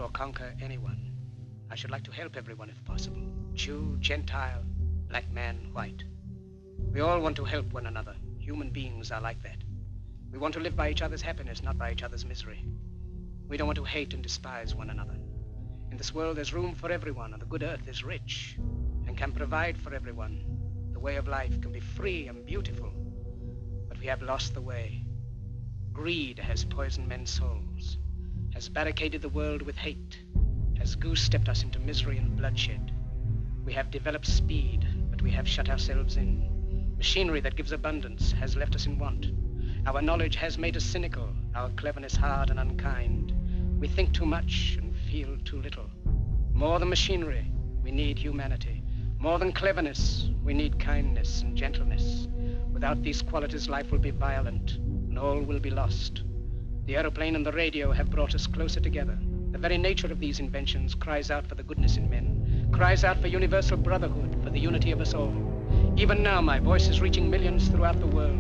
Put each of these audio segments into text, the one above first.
or conquer anyone. I should like to help everyone if possible. Jew, Gentile, black man, white. We all want to help one another. Human beings are like that. We want to live by each other's happiness, not by each other's misery. We don't want to hate and despise one another. In this world, there's room for everyone, and the good earth is rich and can provide for everyone. The way of life can be free and beautiful, but we have lost the way. Greed has poisoned men's souls, has barricaded the world with hate, has goose-stepped us into misery and bloodshed. We have developed speed, but we have shut ourselves in. Machinery that gives abundance has left us in want. Our knowledge has made us cynical, our cleverness hard and unkind. We think too much and feel too little. More than machinery, we need humanity. More than cleverness, we need kindness and gentleness. Without these qualities, life will be violent, and all will be lost. The aeroplane and the radio have brought us closer together. The very nature of these inventions cries out for the goodness in men, cries out for universal brotherhood, for the unity of us all. Even now, my voice is reaching millions throughout the world.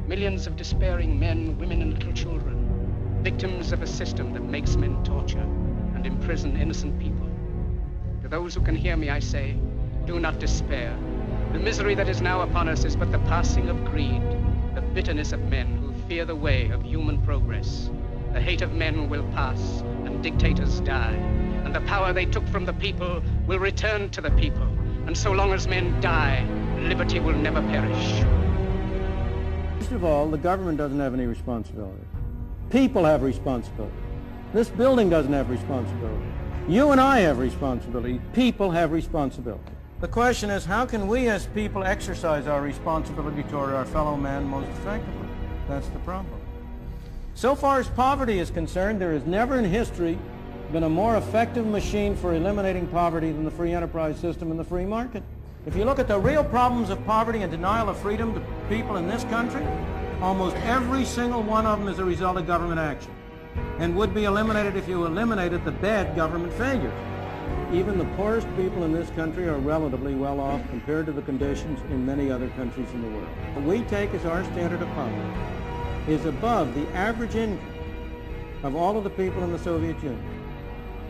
Millions of despairing men, women, and little children, victims of a system that makes men torture and imprison innocent people. To those who can hear me, I say, do not despair. The misery that is now upon us is but the passing of greed, the bitterness of men who fear the way of human progress. The hate of men will pass, and dictators die, and the power they took from the people will return to the people. And so long as men die, liberty will never perish. First of all, the government doesn't have any responsibility. People have responsibility. This building doesn't have responsibility. You and I have responsibility. People have responsibility. The question is, how can we as people exercise our responsibility toward our fellow man most effectively? That's the problem. So far as poverty is concerned, there has never in history been a more effective machine for eliminating poverty than the free enterprise system and the free market. If you look at the real problems of poverty and denial of freedom to people in this country, almost every single one of them is a result of government action and would be eliminated if you eliminated the bad government failures. Even the poorest people in this country are relatively well off compared to the conditions in many other countries in the world. What we take as our standard of poverty is above the average income of all of the people in the Soviet Union,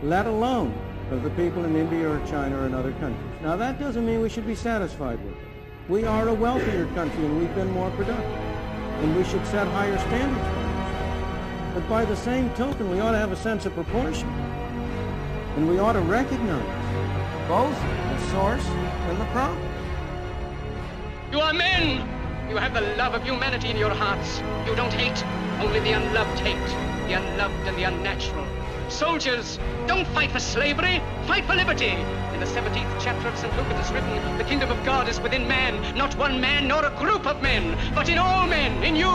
let alone of the people in India or China or in other countries. Now that doesn't mean we should be satisfied with it. We are a wealthier country and we've been more productive, and we should set higher standards for ourselves. But by the same token, we ought to have a sense of proportion, and we ought to recognize both the source and the problem. You are men! You have the love of humanity in your hearts. You don't hate, only the unloved hate, the unloved and the unnatural. Soldiers, don't fight for slavery, fight for liberty. In the 17th chapter of St. Luke it is written, the kingdom of God is within man, not one man nor a group of men, but in all men, in you.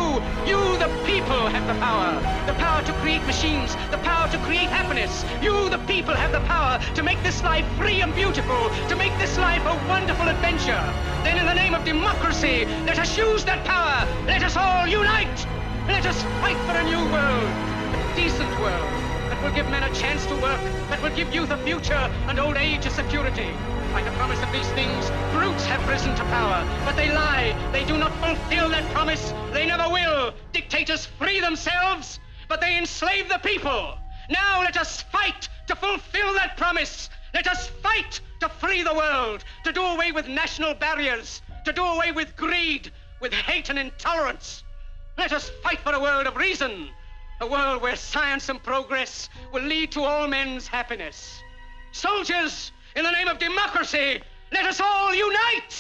You, the people, have the power to create machines, the power to create happiness. You, the people, have the power to make this life free and beautiful, to make this life a wonderful adventure. Then in the name of democracy, let us use that power. Let us all unite. Let us fight for a new world, a decent world, that will give men a chance to work, that will give youth a future and old age a security. By the promise of these things, brutes have risen to power, but they lie. They do not fulfill that promise. They never will. Dictators free themselves, but they enslave the people. Now let us fight to fulfill that promise. Let us fight to free the world, to do away with national barriers, to do away with greed, with hate and intolerance. Let us fight for a world of reason, a world where science and progress will lead to all men's happiness. Soldiers, in the name of democracy, let us all unite!